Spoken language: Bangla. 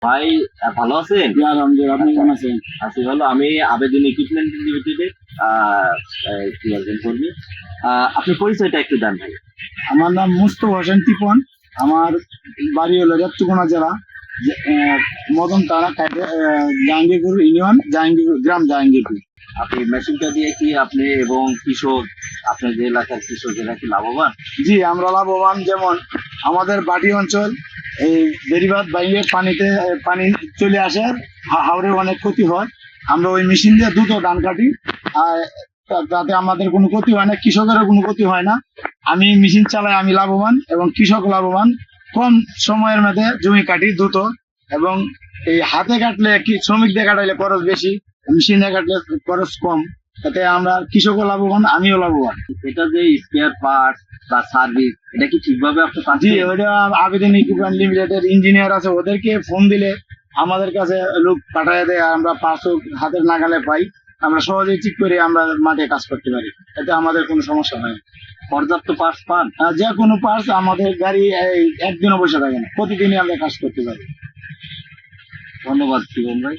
ভাই ভালো আছেন? জি, আলহামদুলিল্লাহ। আপনি কেমন আছেন? আছি ভালো। আমি আবেদন ইকুইপমেন্ট লিমিটেডে কি একজন কর্মী। আপনি পরিচয়টা একটু দেন ভাই। আমার নাম মুস্তফা হোসেন টিপন। আমার বাড়ি হলো নেত্রকোনা জেলা, মদন তারা জাহাঙ্গীরপুর ইউনিয়ন, জাহাঙ্গীরপুর গ্রাম, জাহাঙ্গীরপুর। আপনি মেশিনটা দিয়ে কি আপনি এবং কৃষক, আপনার যে এলাকার কৃষকেরা কি লাভবান? জি, আমরা লাভবান। যেমন আমাদের বাটি অঞ্চল, এই বেড়িবাঁধ বাইরে পানিতে পানি চলে আসে, হাওড়ে অনেক ক্ষতি হয়। আমরা ওই মেশিন দিয়ে দ্রুত ধান কাটি, আর তাতে আমাদের কোনো ক্ষতি হয় না, কৃষকেরও কোনো ক্ষতি হয় না। আমি মেশিন চালাই, আমি লাভবান এবং কৃষক লাভবান। কম সময়ের মধ্যে জমি কাটি দ্রুত, এবং এই হাতে কাটলে কি শ্রমিক দিয়ে কাটাইলে খরচ বেশি, মেশিনে কাটলে খরচ কম। তাতে আমরা কৃষকও লাভবান, আমিও লাভবান। এটা যে স্পেয়ার পার্ট বা সার্ভিস, এটা কি ঠিকভাবে আপনি জি, পাচ্ছেন? ওইটা আবেদন ইকুইপমেন্ট লিমিটেডের ইঞ্জিনিয়ার আছে, ওদেরকে ফোন দিলে আমাদের কাছে লোক পাঠায় দেয়। আমরা পার্সও হাতের নাগালে পাই, আমরা সহজেই ঠিক করে আমরা মাঠে কাজ করতে পারি। এতে আমাদের কোনো সমস্যা হয় না। পর্যাপ্ত পার্টস পান? যে কোনো পার্স আমাদের গাড়ি এই একদিনও বসে থাকে না, প্রতিদিনই আমরা কাজ করতে পারি। ধন্যবাদ শিবম ভাই।